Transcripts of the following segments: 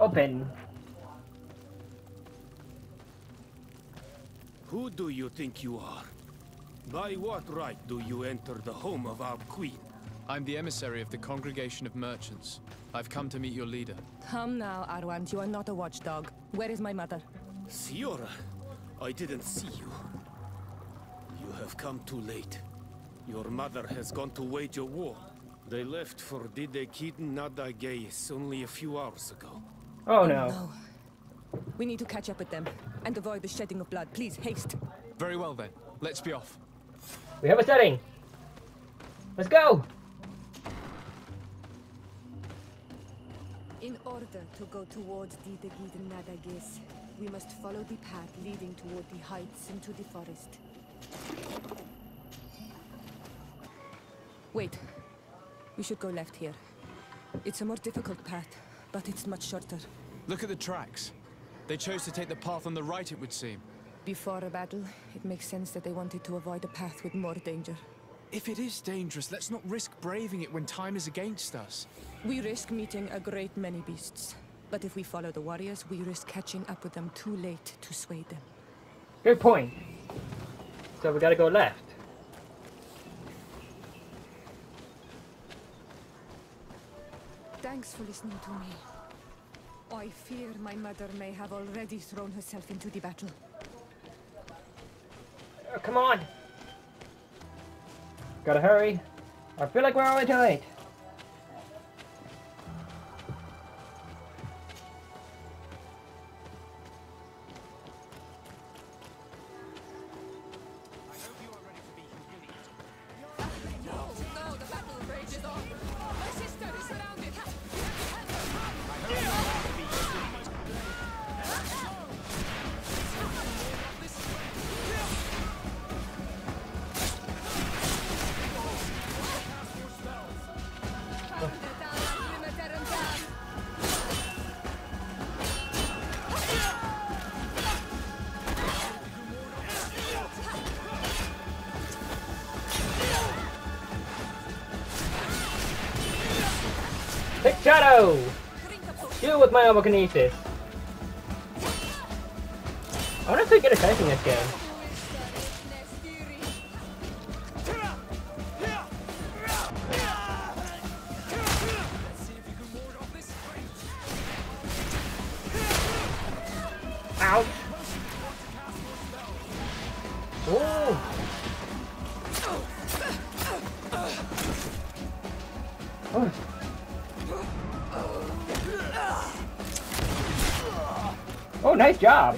Open. Who do you think you are? By what right do you enter the home of our queen? I'm the emissary of the Congregation of Merchants. I've come to meet your leader. Come now, Arwand. You are not a watchdog. Where is my mother? Siora, I didn't see you. You have come too late. Your mother has gone to wage a war. They left for Didekiden Nadagais only a few hours ago. Oh no. No. We need to catch up with them and avoid the shedding of blood. Please, haste. Very well then. Let's be off. We have a setting. Let's go. In order to go towards Didekiden Nadagais, we must follow the path leading toward the heights into the forest. Wait. We should go left here. It's a more difficult path, but it's much shorter. Look at the tracks. They chose to take the path on the right, it would seem. Before a battle, it makes sense that they wanted to avoid a path with more danger. If it is dangerous, let's not risk braving it when time is against us. We risk meeting a great many beasts. But if we follow the warriors, we risk catching up with them too late to sway them. Good point. So we gotta go left. Thanks for listening to me. I fear my mother may have already thrown herself into the battle. Oh, come on. Gotta hurry. I feel like we're already too late. Take shadow! Deal with my telekinesis. I wonder if they get attacked in this game. Ouch! Oh! Oh. Oh, nice job!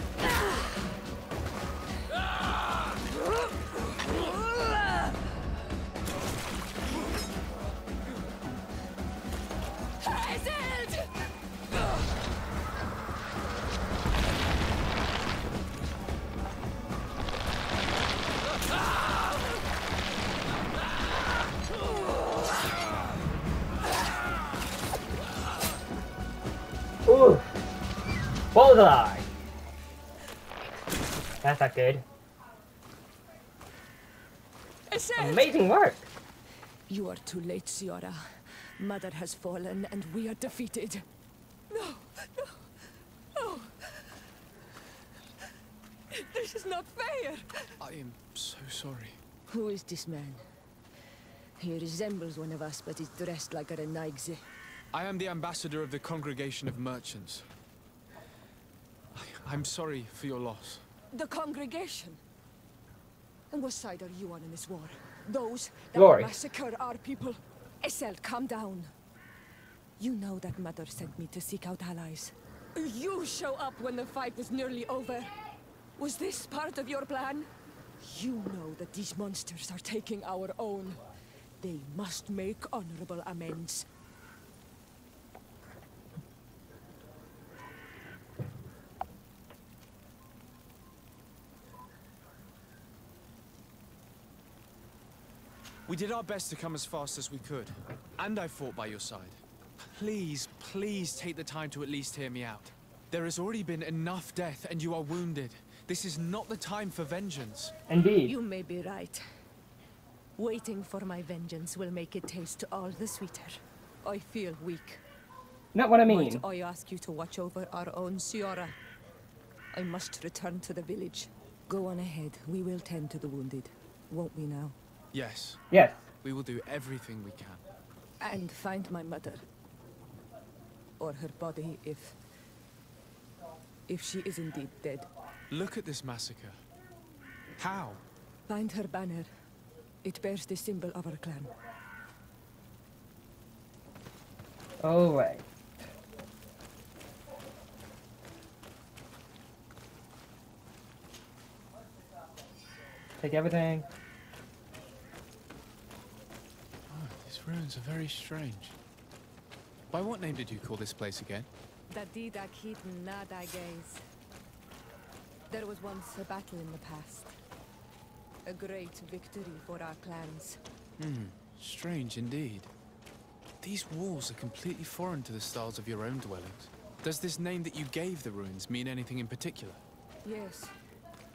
Ooh! Bullseye! That's not good. Amazing work! You are too late, Siora. Mother has fallen and we are defeated. No, no, no. This is not fair. I am so sorry. Who is this man? He resembles one of us, but is dressed like a Renaigze. I am the ambassador of the Congregation of Merchants. I'm sorry for your loss. The congregation? And what side are you on in this war? Those that Glory. massacre our people? Essel, calm down. You know that Mother sent me to seek out allies. You show up when the fight was nearly over. Was this part of your plan? You know that these monsters are taking our own. They must make honorable amends. We did our best to come as fast as we could, and I fought by your side. Please, please take the time to at least hear me out. There has already been enough death, and you are wounded. This is not the time for vengeance. Indeed. You may be right. Waiting for my vengeance will make it taste all the sweeter. I feel weak. Not what I mean. Might I ask you to watch over our own Siora? I must return to the village. Go on ahead. We will tend to the wounded. Won't we now? Yes. Yes. We will do everything we can. And find my mother. Or her body, if she is indeed dead. Look at this massacre. How? Find her banner. It bears the symbol of our clan. All right. Take everything. Oh, these ruins are very strange. By what name did you call this place again? There was once a battle in the past. A great victory for our clans. Strange indeed. These walls are completely foreign to the styles of your own dwellings. Does this name that you gave the ruins mean anything in particular? Yes.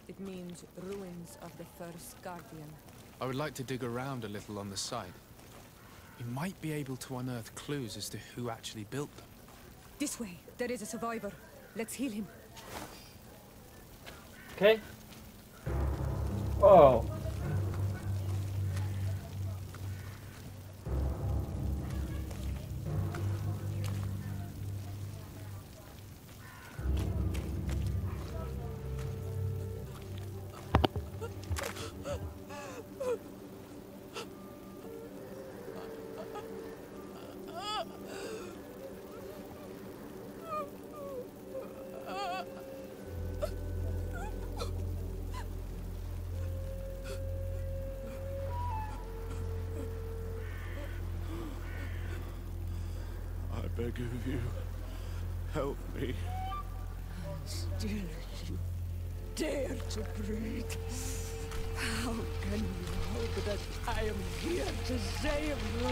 It means ruins of the first guardian. I would like to dig around a little on the site. We might be able to unearth clues as to who actually built them. This way. There is a survivor. Let's heal him. Okay. Whoa. I beg of you, help me. Still you dare to breathe. How can you hope that I am here to save you?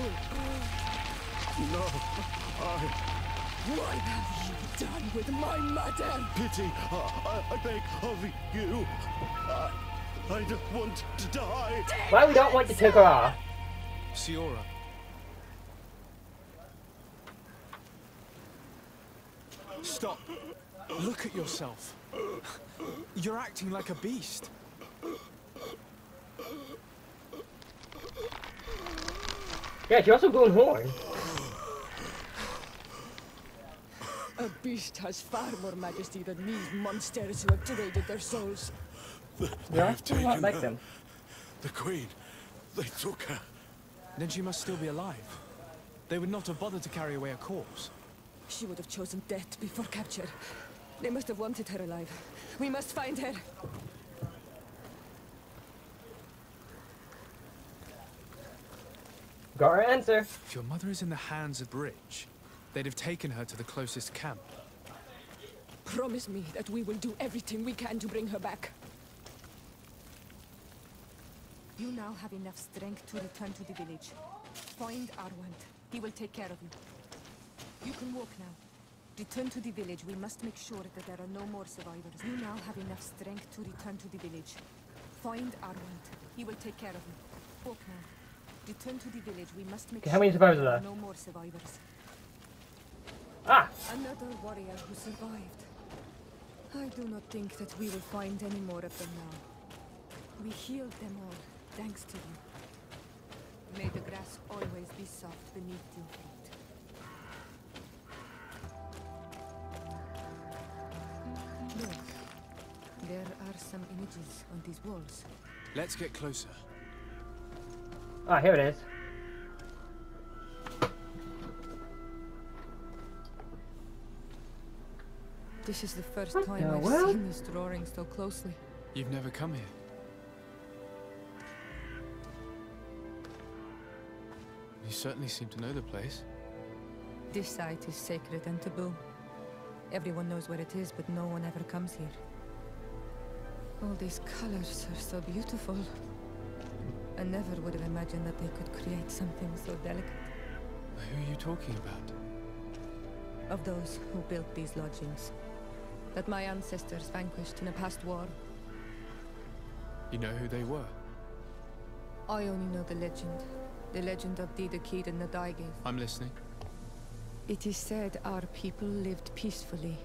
No, What have you done with my mother? pity, I beg of you. I don't want to die. Why we don't want to take her off? Siora. Stop. Look at yourself. You're acting like a beast. Yeah, you're also going horn. A beast has far more majesty than these monsters who have traded their souls. You're actually a lot like them. The Queen, they took her. Then she must still be alive. They would not have bothered to carry away a corpse. She would have chosen death before capture. They must have wanted her alive. We must find her. Got her answer. If your mother is in the hands of Bridge, they'd have taken her to the closest camp. Promise me that we will do everything we can to bring her back. You now have enough strength to return to the village. Find Arwand. He will take care of you. You can walk now. Return to the village. We must make sure that there are no more survivors. You now have enough strength to return to the village. Find Arwand. He will take care of you. Walk now. Return to the village. We must make How many sure survivors there are are there? no more survivors. Ah! Another warrior who survived. I do not think that we will find any more of them now. We healed them all, thanks to you. May the grass always be soft beneath your feet. Look, there are some images on these walls. Let's get closer. Ah, here it is. This is the first What time the I've world? seen this drawing so closely. You've never come here. You certainly seem to know the place. This site is sacred and taboo. Everyone knows where it is, but no one ever comes here. All these colors are so beautiful. I never would have imagined that they could create something so delicate. Who are you talking about? Of those who built these lodgings. That my ancestors vanquished in a past war. You know who they were? I only know the legend. The legend of Dida Keed and the Daigith. I'm listening. It is said our people lived peacefully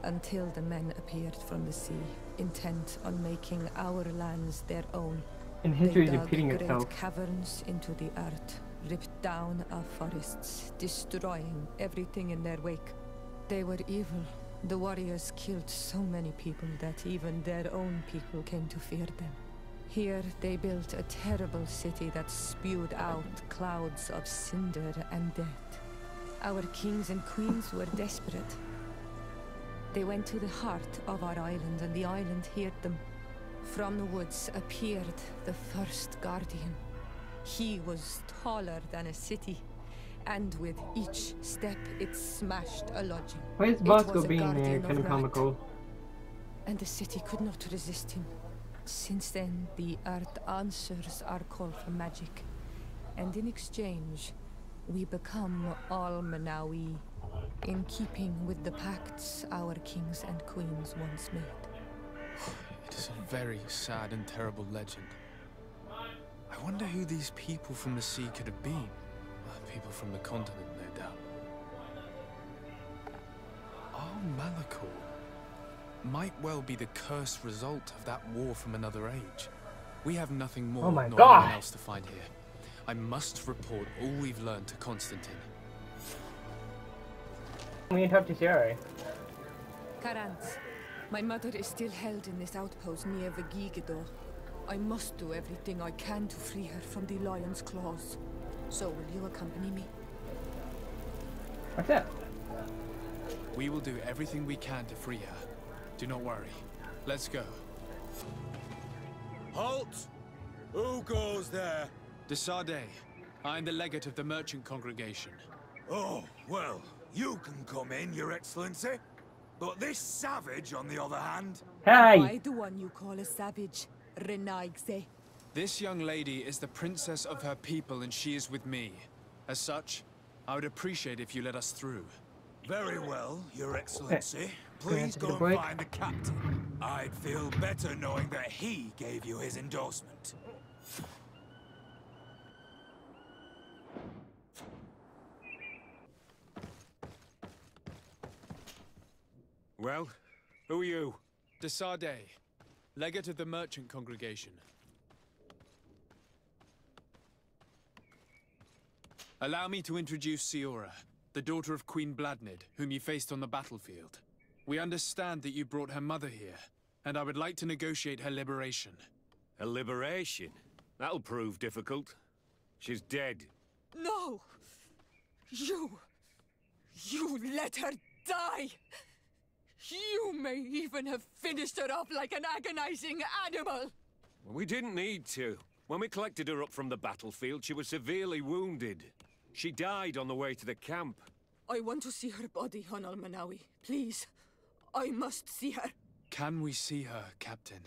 until the men appeared from the sea, intent on making our lands their own. And history is They dug repeating great itself. caverns into the earth, ripped down our forests, destroying everything in their wake. They were evil. The warriors killed so many people that even their own people came to fear them. Here they built a terrible city that spewed out clouds of cinder and death. Our kings and queens were desperate. They went to the heart of our island, and the island heard them. From the woods appeared the first guardian. He was taller than a city, and with each step it smashed a lodging. Why is It Bosco was a being guardian kind of right. comical? And the city could not resist him. Since then, the earth answers our call for magic. And in exchange, we become all Manawi, in keeping with the pacts our kings and queens once made. It is a very sad and terrible legend. I wonder who these people from the sea could have been. People from the continent, no doubt. Our Malachor might well be the cursed result of that war from another age. We have nothing more Oh my nor God. anyone else to find here. I must report all we've learned to Constantine. We need to talk to Sierra. Karant, my mother is still held in this outpost near Vegigidor. I must do everything I can to free her from the lion's claws. So will you accompany me? What's that? We will do everything we can to free her. Do not worry. Let's go. Halt! Who goes there? De Sardet. I am the legate of the merchant congregation. Oh, well, you can come in, Your Excellency. But this savage, on the other hand... Hey! I the one you call a savage, Renaigse. This young lady is the princess of her people, and she is with me. As such, I would appreciate if you let us through. Very well, Your Excellency. Can I Please take a go and break? find the captain. I'd feel better knowing that he gave you his endorsement. Well, who are you? De Sardet, legate of the merchant congregation. Allow me to introduce Siora, the daughter of Queen Bladnid, whom you faced on the battlefield. We understand that you brought her mother here, and I would like to negotiate her liberation. A liberation? That'll prove difficult. She's dead. No! You let her die! You may even have finished her off like an agonizing animal! We didn't need to. When we collected her up from the battlefield, she was severely wounded. She died on the way to the camp. I want to see her body, Honal Manawi. Please. I must see her. Can we see her, Captain?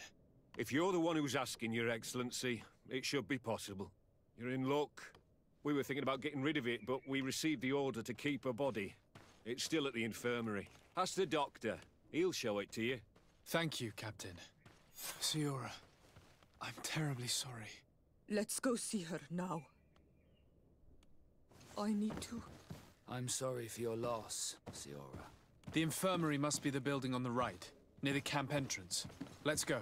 If you're the one who's asking, Your Excellency, it should be possible. You're in luck. We were thinking about getting rid of it, but we received the order to keep her body. It's still at the infirmary. Ask the doctor. He'll show it to you. Thank you, Captain. Siora, I'm terribly sorry. Let's go see her now. I need to. I'm sorry for your loss, Siora. The infirmary must be the building on the right, near the camp entrance. Let's go.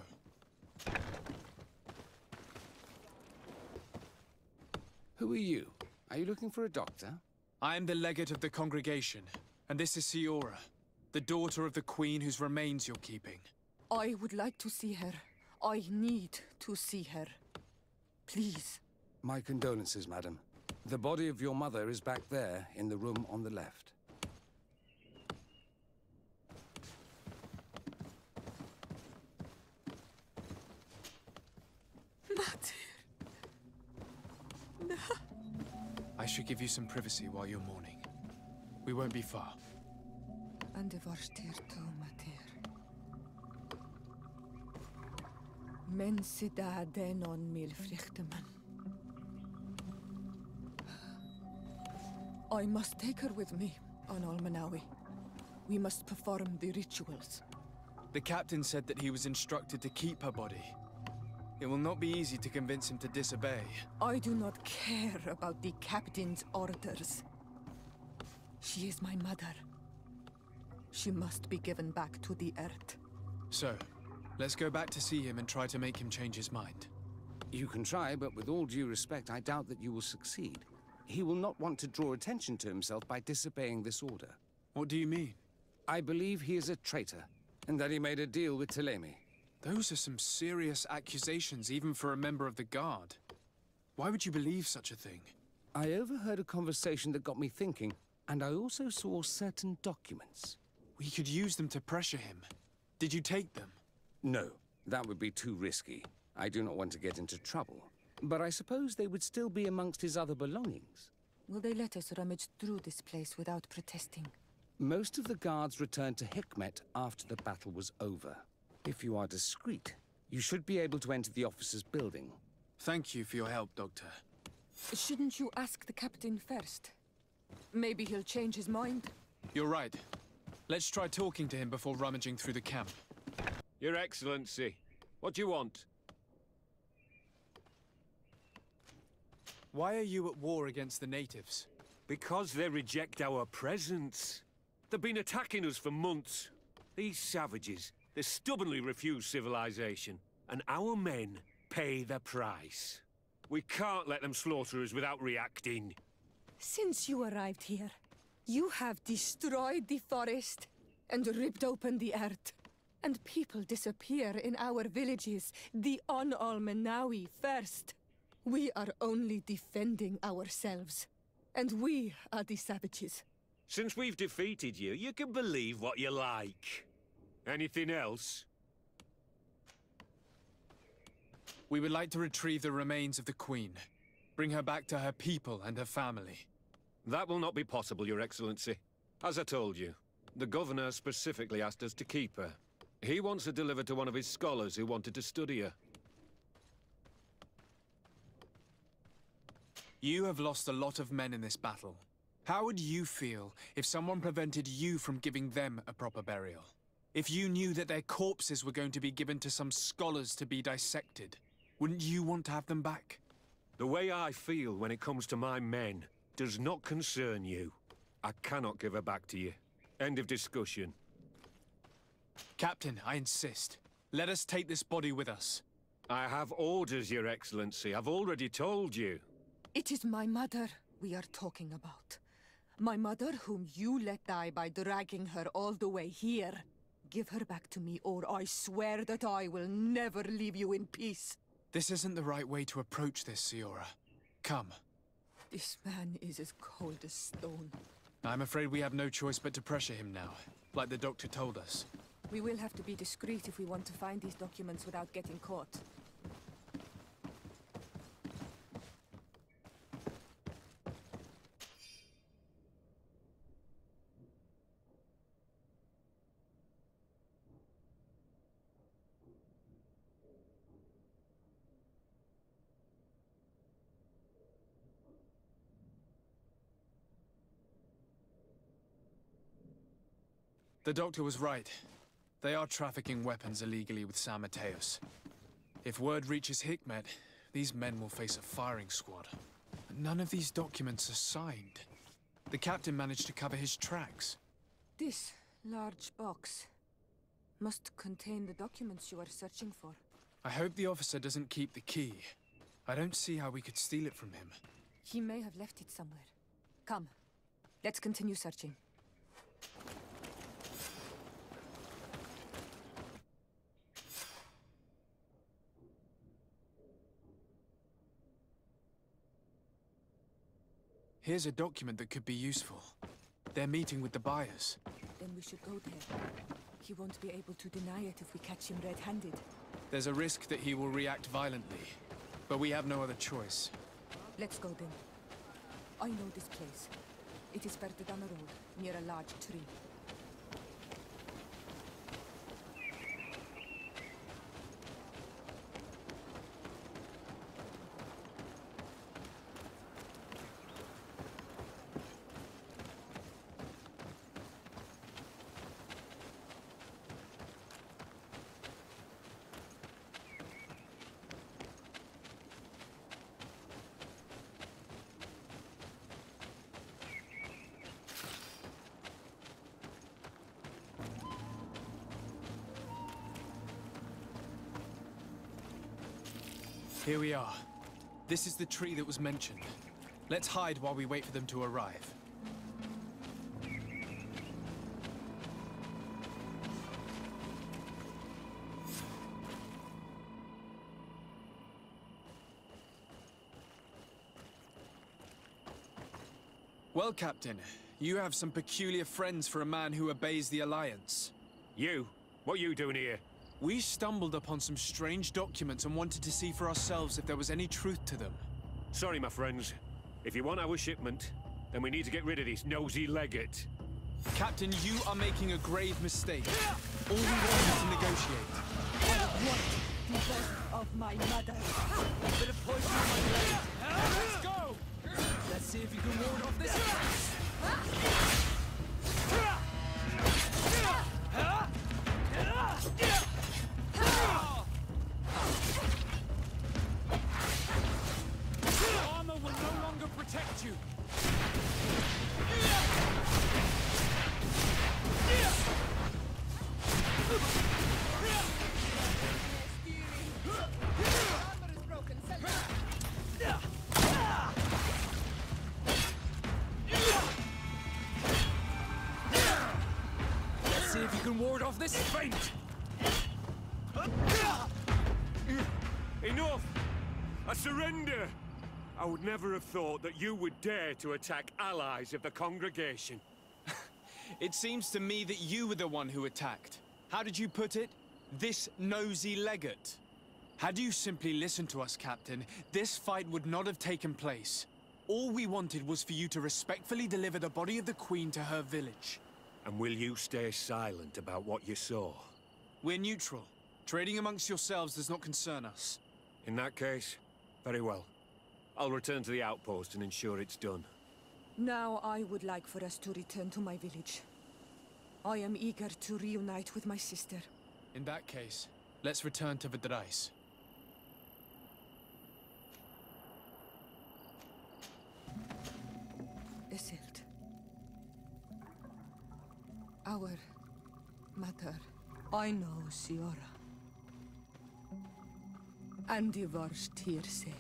Who are you? Are you looking for a doctor? I am the legate of the congregation, and this is Siora, the daughter of the queen whose remains you're keeping. I would like to see her. I need to see her. Please. My condolences, madam. The body of your mother is back there, in the room on the left. I should give you some privacy while you're mourning. We won't be far. And the varstir to mater. Men sida denon mil frichteman. I must take her with me, Honal Manawi. We must perform the rituals. The captain said that he was instructed to keep her body. It will not be easy to convince him to disobey. I do not care about the captain's orders. She is my mother. She must be given back to the earth. So, let's go back to see him and try to make him change his mind. You can try, but with all due respect, I doubt that you will succeed. He will not want to draw attention to himself by disobeying this order. What do you mean? I believe he is a traitor, and that he made a deal with Telemi. Those are some serious accusations, even for a member of the Guard. Why would you believe such a thing? I overheard a conversation that got me thinking, and I also saw certain documents. We could use them to pressure him. Did you take them? No, that would be too risky. I do not want to get into trouble. But I suppose they would still be amongst his other belongings. Will they let us rummage through this place without protesting? Most of the guards returned to Hikmet after the battle was over. If you are discreet, you should be able to enter the officer's building. Thank you for your help, Doctor. Shouldn't you ask the captain first? Maybe he'll change his mind. You're right. Let's try talking to him before rummaging through the camp. Your Excellency, what do you want? Why are you at war against the natives? Because they reject our presence. They've been attacking us for months. These savages, they stubbornly refuse civilization, and our men pay the price. We can't let them slaughter us without reacting. Since you arrived here, you have destroyed the forest and ripped open the earth. And people disappear in our villages, the On-Al-Menawi first. We are only defending ourselves. And we are the savages. Since we've defeated you, you can believe what you like. Anything else? We would like to retrieve the remains of the Queen. Bring her back to her people and her family. That will not be possible, Your Excellency. As I told you, the Governor specifically asked us to keep her. He wants her delivered to one of his scholars who wanted to study her. You have lost a lot of men in this battle. How would you feel if someone prevented you from giving them a proper burial? If you knew that their corpses were going to be given to some scholars to be dissected, wouldn't you want to have them back? The way I feel when it comes to my men does not concern you. I cannot give her back to you. End of discussion. Captain, I insist. Let us take this body with us. I have orders, Your Excellency. I've already told you. It is my mother we are talking about. My mother whom you let die by dragging her all the way here. Give her back to me, or I swear that I will never leave you in peace. This isn't the right way to approach this, Siora. Come. This man is as cold as stone. I'm afraid we have no choice but to pressure him now, like the doctor told us. We will have to be discreet if we want to find these documents without getting caught. The doctor was right. They are trafficking weapons illegally with San Mateos. If word reaches Hikmet, these men will face a firing squad. None of these documents are signed. The captain managed to cover his tracks. This large box must contain the documents you are searching for. I hope the officer doesn't keep the key. I don't see how we could steal it from him. He may have left it somewhere. Come, let's continue searching. Here's a document that could be useful. They're meeting with the buyers. Then we should go there. He won't be able to deny it if we catch him red-handed. There's a risk that he will react violently, but we have no other choice. Let's go then. I know this place. It is further down the road, near a large tree. Here we are. This is the tree that was mentioned. Let's hide while we wait for them to arrive. Well, Captain, you have some peculiar friends for a man who obeys the Alliance. You? What are you doing here? We stumbled upon some strange documents and wanted to see for ourselves if there was any truth to them. Sorry, my friends. If you want our shipment, then we need to get rid of this nosy legate. Captain, you are making a grave mistake. All we want is to negotiate. I want the death of my mother. Bit of poison in my blade. Let's go! Let's see if you can ward off this attack. Armor will no longer protect you. Let's see if you can ward off this feint. Enough! I surrender! I would never have thought that you would dare to attack allies of the congregation. It seems to me that you were the one who attacked. How did you put it? This nosy legate. Had you simply listened to us, Captain, this fight would not have taken place. All we wanted was for you to respectfully deliver the body of the Queen to her village. And will you stay silent about what you saw? We're neutral. Trading amongst yourselves does not concern us. In that case, very well. I'll return to the outpost and ensure it's done. Now I would like for us to return to my village. I am eager to reunite with my sister. In that case, let's return to Vidrais. Isildt. Our mother. I know, Siora. And the worst here say,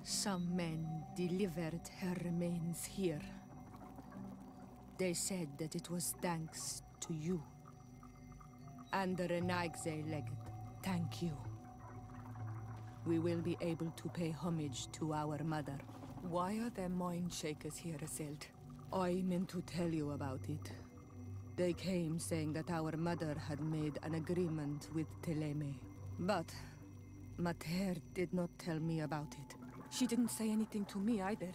some men delivered her remains here. They said that it was thanks to you. And the Renagze legate, thank you. We will be able to pay homage to our mother. Why are there mind shakers here, Isildt? I meant to tell you about it. They came saying that our mother had made an agreement with Teleme. But Mater did not tell me about it. She didn't say anything to me either.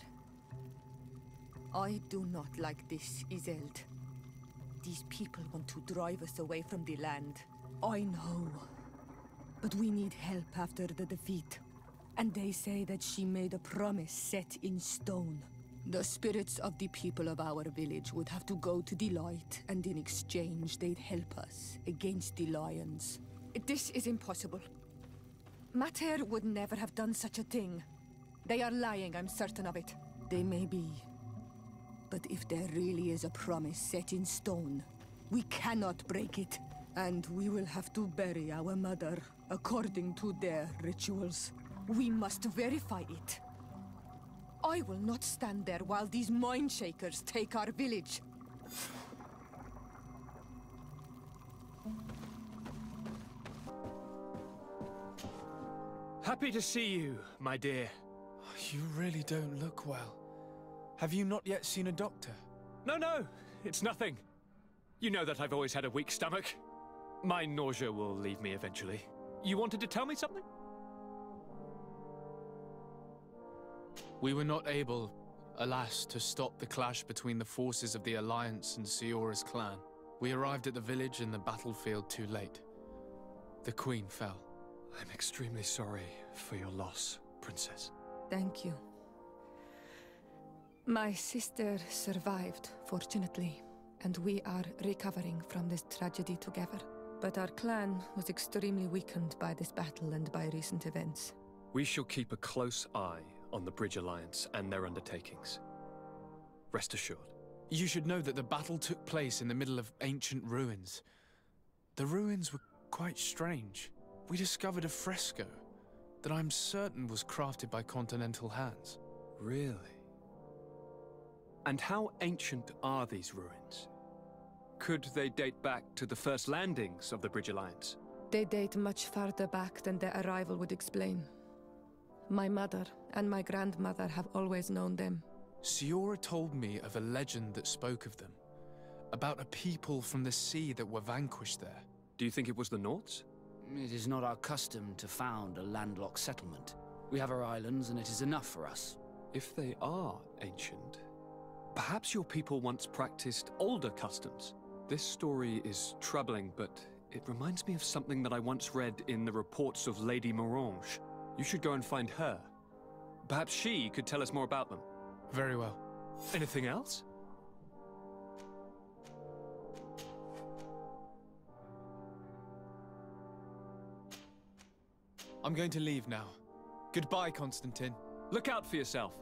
I do not like this, Isildt. These people want to drive us away from the land. I know. But we need help after the defeat. And they say that she made a promise set in stone. The spirits of the people of our village would have to go to the light, and in exchange they'd help us against the lions. This is impossible. Mater would never have done such a thing. They are lying, I'm certain of it. They may be. But if there really is a promise set in stone, we cannot break it. And we will have to bury our mother according to their rituals. We must verify it. I will not stand there while these mind shakers take our village. Happy to see you, my dear. You really don't look well. Have you not yet seen a doctor? No, it's nothing. You know that I've always had a weak stomach. My nausea will leave me eventually. You wanted to tell me something? We were not able, alas, to stop the clash between the forces of the Alliance and Siora's clan. We arrived at the village and the battlefield too late. The Queen fell. I'm extremely sorry for your loss, Princess. Thank you. My sister survived, fortunately, and we are recovering from this tragedy together. But our clan was extremely weakened by this battle and by recent events. We shall keep a close eye on the Bridge Alliance and their undertakings. Rest assured. You should know that the battle took place in the middle of ancient ruins. The ruins were quite strange. We discovered a fresco. that I'm certain was crafted by continental hands. Really? And how ancient are these ruins? Could they date back to the first landings of the Bridge Alliance? They date much farther back than their arrival would explain. My mother and my grandmother have always known them. Siora told me of a legend that spoke of them, about a people from the sea that were vanquished there. Do you think it was the Nords? It is not our custom to found a landlocked settlement. We have our islands, and it is enough for us. If they are ancient, perhaps your people once practiced older customs. This story is troubling, but it reminds me of something that I once read in the reports of Lady Morange. You should go and find her. Perhaps she could tell us more about them. Very well. Anything else? I'm going to leave now. Goodbye, Constantine. Look out for yourself.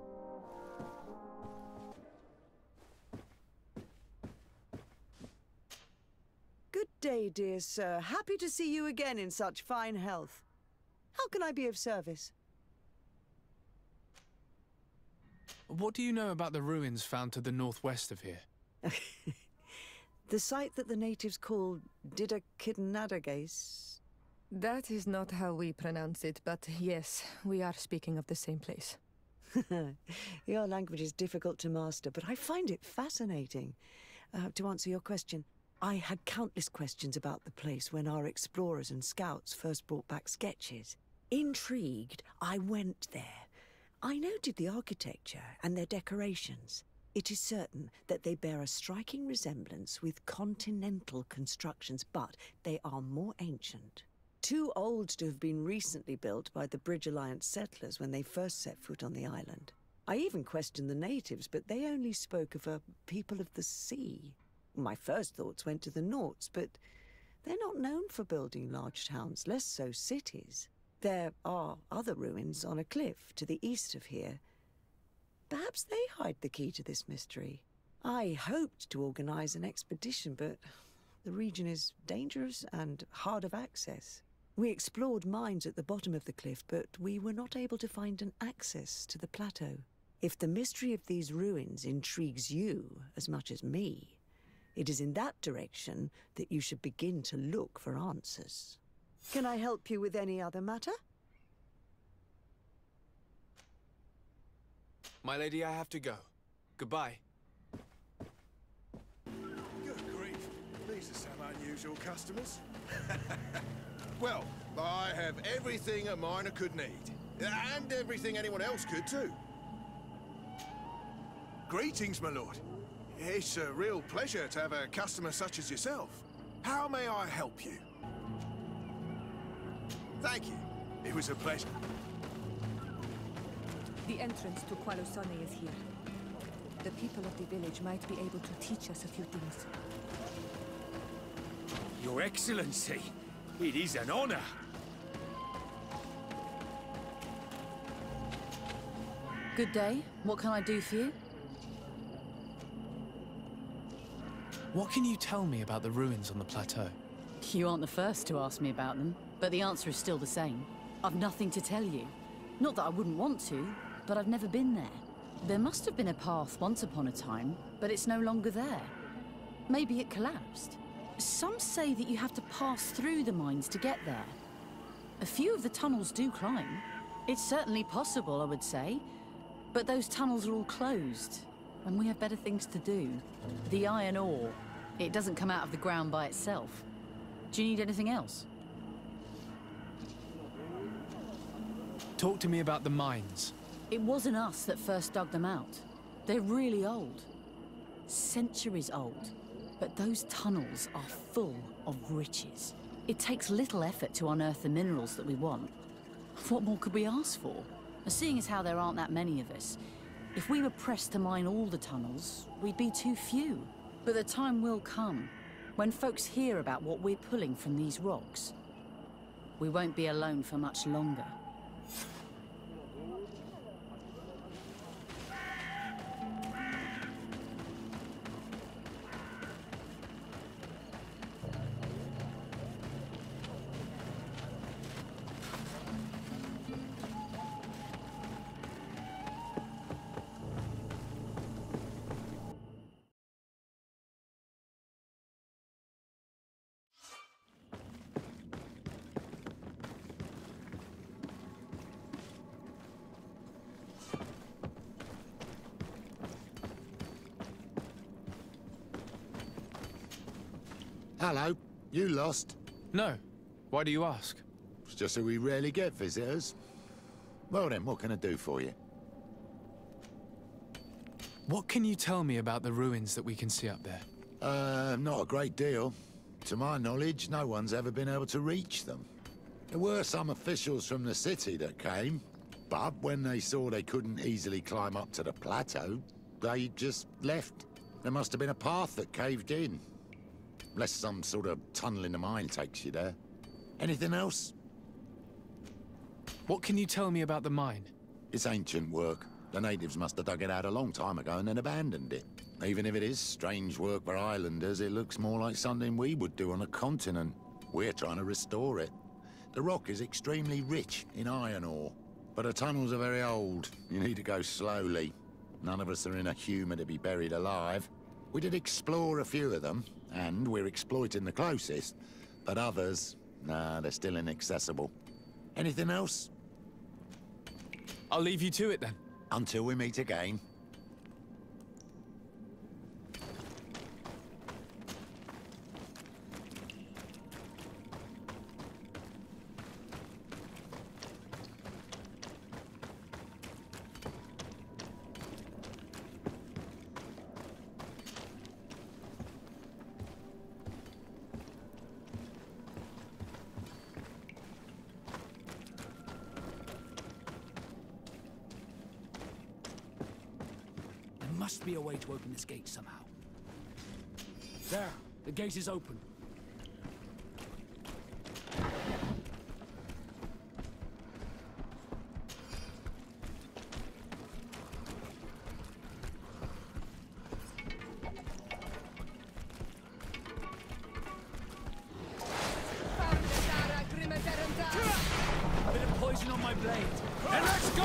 Good day, dear sir. Happy to see you again in such fine health. How can I be of service? What do you know about the ruins found to the northwest of here? The site that the natives call Didakidnadagais. That is not how we pronounce it, but yes, we are speaking of the same place. Your language is difficult to master, but I find it fascinating. To answer your question, I had countless questions about the place when our explorers and scouts first brought back sketches. Intrigued, I went there. I noted the architecture and their decorations. It is certain that they bear a striking resemblance with continental constructions, but they are more ancient. Too old to have been recently built by the Bridge Alliance settlers when they first set foot on the island. I even questioned the natives, but they only spoke of a people of the sea. My first thoughts went to the Nords, but they're not known for building large towns, less so cities. There are other ruins on a cliff to the east of here. Perhaps they hide the key to this mystery. I hoped to organize an expedition, but the region is dangerous and hard of access. We explored mines at the bottom of the cliff, but we were not able to find an access to the plateau. If the mystery of these ruins intrigues you as much as me, it is in that direction that you should begin to look for answers. Can I help you with any other matter? My lady, I have to go. Goodbye. Good grief. These are some unusual customers. Well, I have everything a miner could need. And everything anyone else could, too. Greetings, my lord. It's a real pleasure to have a customer such as yourself. How may I help you? Thank you. It was a pleasure. The entrance to Qualosone is here. The people of the village might be able to teach us a few things. Your Excellency, it is an honor. Good day. What can I do for you? What can you tell me about the ruins on the plateau? You aren't the first to ask me about them, but the answer is still the same. I've nothing to tell you. Not that I wouldn't want to, but I've never been there. There must have been a path once upon a time, but it's no longer there. Maybe it collapsed. Some say that you have to pass through the mines to get there. A few of the tunnels do climb. It's certainly possible, I would say. But those tunnels are all closed, and we have better things to do. The iron ore, it doesn't come out of the ground by itself. Do you need anything else? Talk to me about the mines. It wasn't us that first dug them out. They're really old. Centuries old. But those tunnels are full of riches. It takes little effort to unearth the minerals that we want. What more could we ask for? Seeing as how there aren't that many of us, if we were pressed to mine all the tunnels, we'd be too few. But the time will come, when folks hear about what we're pulling from these rocks. We won't be alone for much longer. Hello. You lost? No. Why do you ask? It's just that we rarely get visitors. Well then, what can I do for you? What can you tell me about the ruins that we can see up there? Not a great deal. To my knowledge, no one's ever been able to reach them. There were some officials from the city that came, but when they saw they couldn't easily climb up to the plateau, they just left. There must have been a path that caved in. Unless some sort of tunnel in the mine takes you there. Anything else? What can you tell me about the mine? It's ancient work. The natives must have dug it out a long time ago and then abandoned it. Even if it is strange work for islanders, it looks more like something we would do on a continent. We're trying to restore it. The rock is extremely rich in iron ore, but the tunnels are very old. You need to go slowly. None of us are in a humour to be buried alive. We did explore a few of them, and we're exploiting the closest. But others, nah, they're still inaccessible. Anything else? I'll leave you to it then. Until we meet again. Must be a way to open this gate somehow. There, the gate is open. A bit of poison on my blade. And let's go!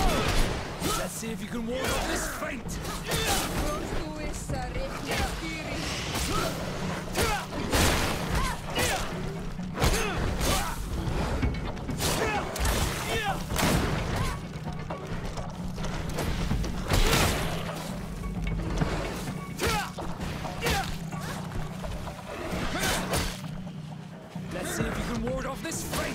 Let's see if you can ward off this feint! Let's see if you can ward off this feint!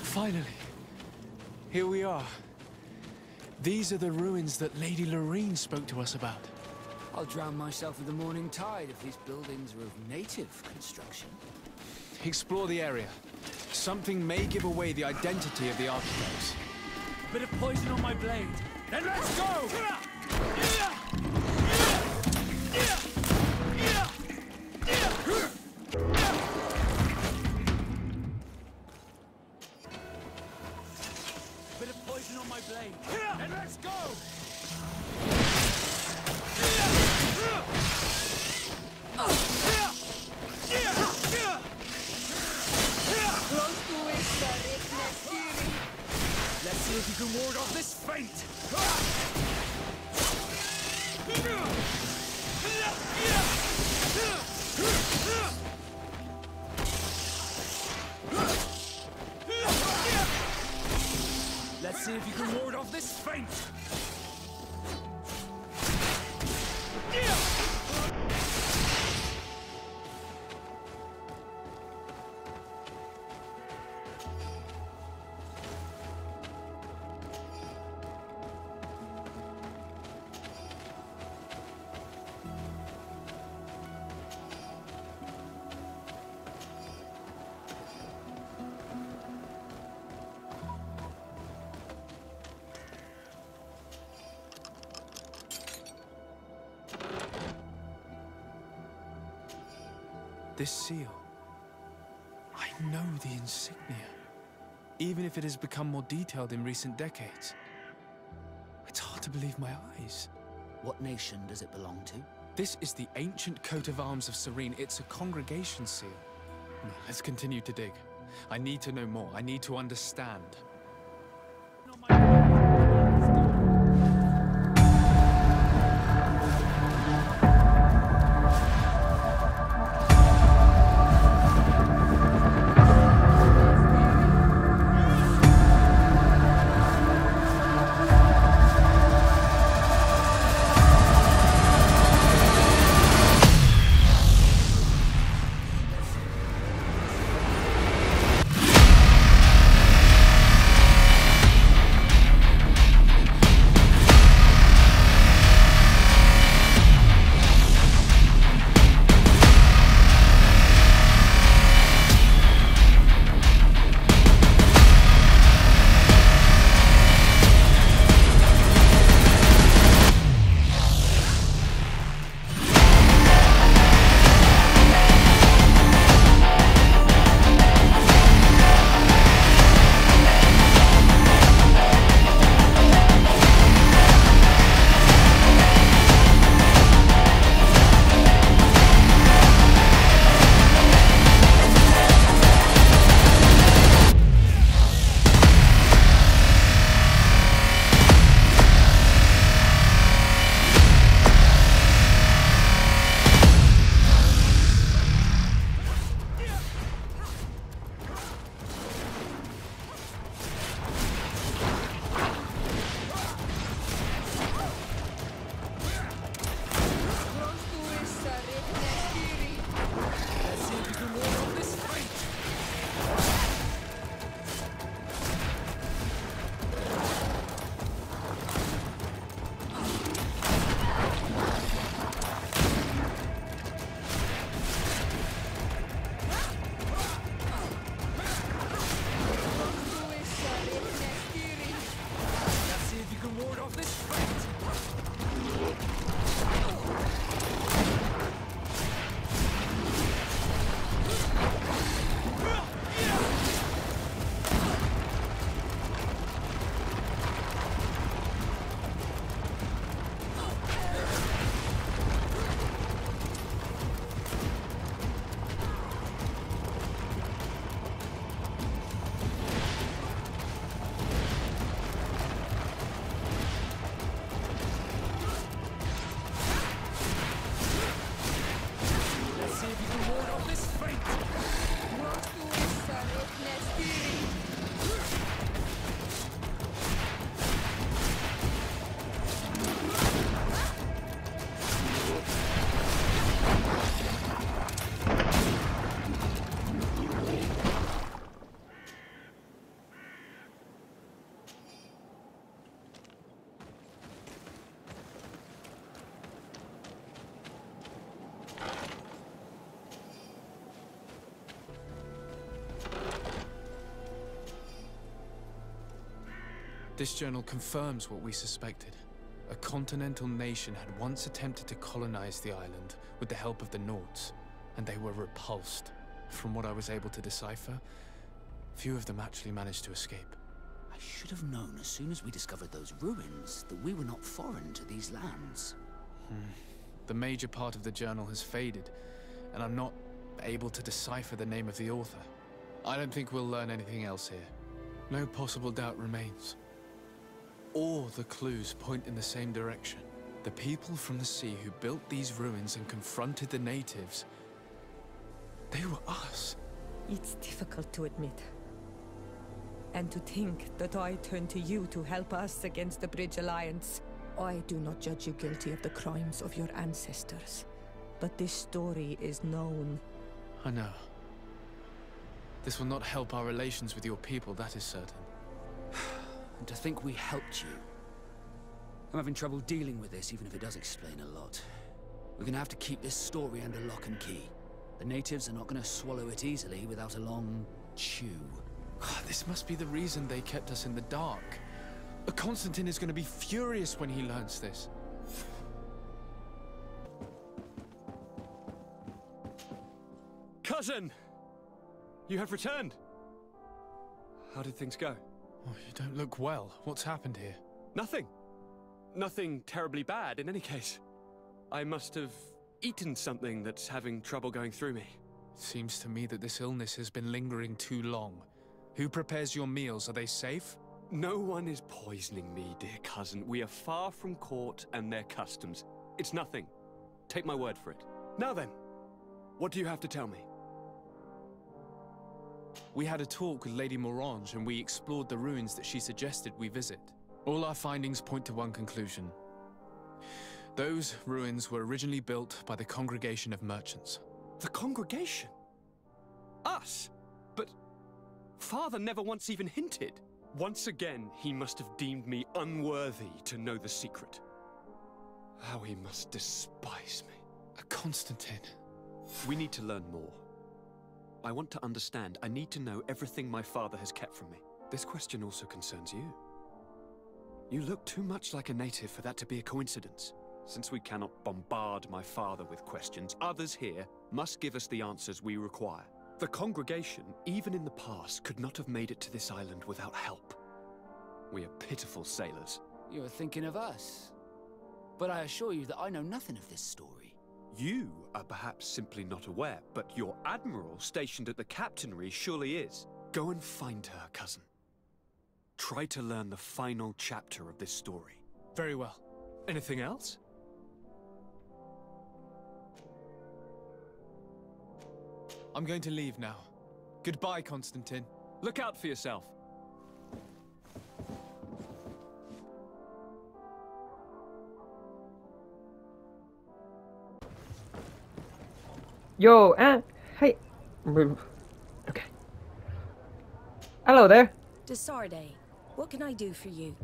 Finally, here we are. These are the ruins that Lady Lorene spoke to us about. I'll drown myself with the morning tide if these buildings are of native construction. Explore the area. Something may give away the identity of the architects. A bit of poison on my blade. Then let's go! Bit of poison on my blade. And let's go! Let's see if you can ward off this feint! Let's see if you can ward off this feint! This seal. I know the insignia. Even if it has become more detailed in recent decades. It's hard to believe my eyes. What nation does it belong to? This is the ancient coat of arms of Serene. It's a congregation seal. Let's continue to dig. I need to know more. I need to understand. This journal confirms what we suspected. A continental nation had once attempted to colonize the island with the help of the Nords, and they were repulsed. From what I was able to decipher, few of them actually managed to escape. I should have known as soon as we discovered those ruins that we were not foreign to these lands. The major part of the journal has faded, and I'm not able to decipher the name of the author. I don't think we'll learn anything else here. No possible doubt remains. All the clues point in the same direction. The people from the sea who built these ruins and confronted the natives, they were us. It's difficult to admit. And to think that I turned to you to help us against the Bridge Alliance. I do not judge you guilty of the crimes of your ancestors. But this story is known. I know. This will not help our relations with your people, that is certain. And to think we helped you. I'm having trouble dealing with this, even if it does explain a lot. We're gonna have to keep this story under lock and key. The natives are not gonna swallow it easily without a long chew. This must be the reason they kept us in the dark. Constantine is gonna be furious when he learns this. Cousin! You have returned. How did things go? Oh, you don't look well. What's happened here? Nothing. nothing terribly bad in any case. I must have eaten something that's having trouble going through me. Seems to me that this illness has been lingering too long. Who prepares your meals? Are they safe? No one is poisoning me, dear cousin. We are far from court and their customs. It's nothing. Take my word for it. Now then, what do you have to tell me? We had a talk with Lady Morange and we explored the ruins that she suggested we visit. All our findings point to one conclusion. Those ruins were originally built by the Congregation of Merchants. The Congregation? Us? But Father never once even hinted. Once again, he must have deemed me unworthy to know the secret. How he must despise me. Constantine. We need to learn more. I want to understand. I need to know everything my father has kept from me. This question also concerns you. You look too much like a native for that to be a coincidence. Since we cannot bombard my father with questions, others here must give us the answers we require. The Congregation, even in the past, could not have made it to this island without help. We are pitiful sailors. You were thinking of us. But I assure you that I know nothing of this story. You are perhaps simply not aware, but your admiral stationed at the captainry surely is. Go and find her, cousin. Try to learn the final chapter of this story. Very well. Anything else? I'm going to leave now. Goodbye, Constantine. Look out for yourself. Yo, hey. Okay. Hello there. Desarde, what can I do for you?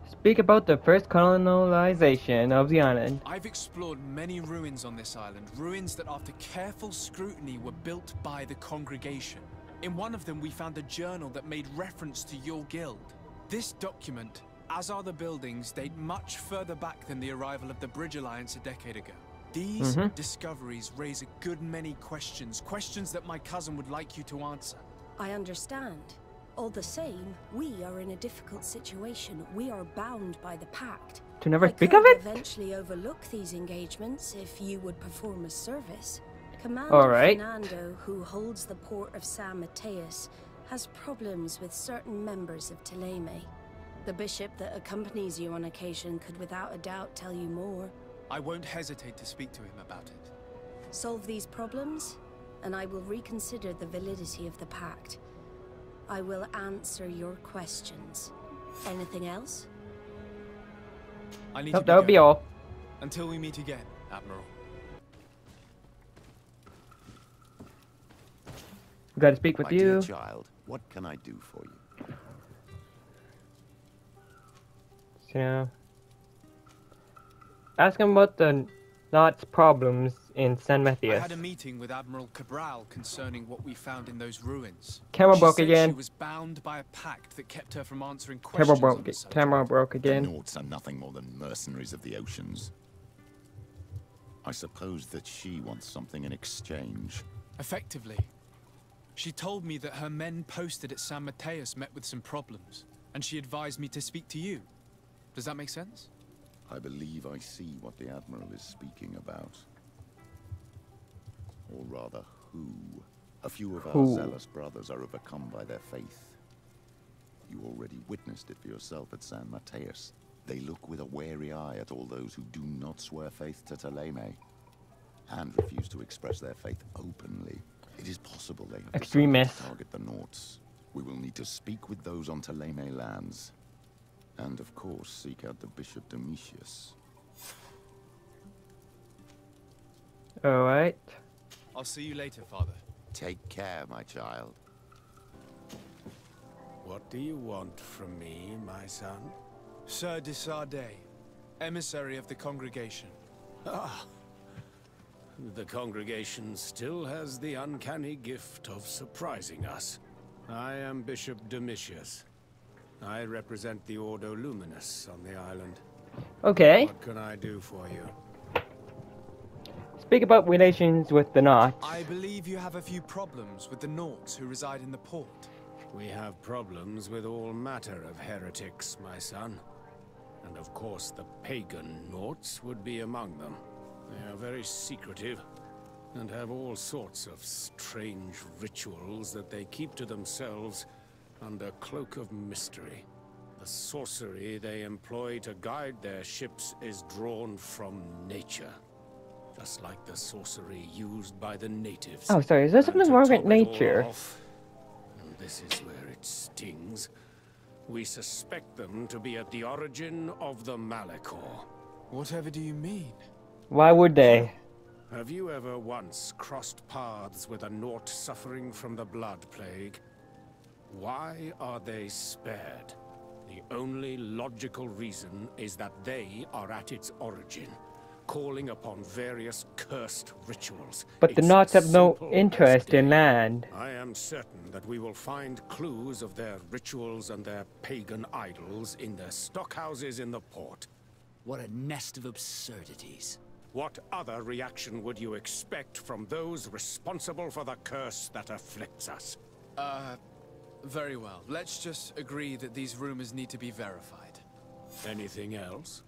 Speak about the first colonization of the island. I've explored many ruins on this island, ruins that after careful scrutiny were built by the Congregation. In one of them we found a journal that made reference to your guild. This document, as are the buildings, date much further back than the arrival of the Bridge Alliance a decade ago. These discoveries raise a good many questions, questions that my cousin would like you to answer. I understand. All the same, we are in a difficult situation. We are bound by the pact. To never speak of it? Eventually overlook these engagements if you would perform a service. Commander Fernando, who holds the port of San Mateus, has problems with certain members of Teleme. The bishop that accompanies you on occasion could without a doubt tell you more. I won't hesitate to speak to him about it. Solve these problems, and I will reconsider the validity of the pact. I will answer your questions. Anything else? I need Nope, to that would be all. Until we meet again, Admiral. We gotta speak with My dear you. child, what can I do for you? So, ask him about the Knots problems in San I Matthias. had a meeting with Admiral Cabral concerning what we found in those ruins. Camera She broke said again. She was bound by a pact that kept her from answering questions. Camera broke again. The Nauts are nothing more than mercenaries of the oceans. I suppose that she wants something in exchange. Effectively. She told me that her men posted at San Mateus met with some problems, and she advised me to speak to you. Does that make sense? I believe I see what the Admiral is speaking about. Or rather, who. A few of our zealous brothers are overcome by their faith. You already witnessed it for yourself at San Mateus. They look with a wary eye at all those who do not swear faith to Teleme, and refuse to express their faith openly. It is possible they have decided to target the Nauts. We will need to speak with those on Teleme lands. And of course, seek out the Bishop Domitius. Alright. I'll see you later, Father. Take care, my child. What do you want from me, my son? Sir Desarde, emissary of the Congregation. Ah. The Congregation still has the uncanny gift of surprising us. I am Bishop Domitius. I represent the Ordo Luminous on the island. Okay. What can I do for you? Speak about relations with the Knots. I believe you have a few problems with the Nauts who reside in the port. We have problems with all matter of heretics, my son. And of course the pagan Nauts would be among them. They are very secretive, and have all sorts of strange rituals that they keep to themselves under cloak of mystery. The sorcery they employ to guide their ships is drawn from nature. Just like the sorcery used by the natives. Oh, sorry, is there something wrong with nature? And this is where it stings. We suspect them to be at the origin of the Malachor. Whatever do you mean? Why would they? Have you ever once crossed paths with a Naut suffering from the blood plague? Why are they spared? The only logical reason is that they are at its origin, calling upon various cursed rituals. But the Nauts have no interest in land. I am certain that we will find clues of their rituals and their pagan idols in their stockhouses in the port. What a nest of absurdities. What other reaction would you expect from those responsible for the curse that afflicts us? Very well. Let's just agree that these rumors need to be verified. Anything else?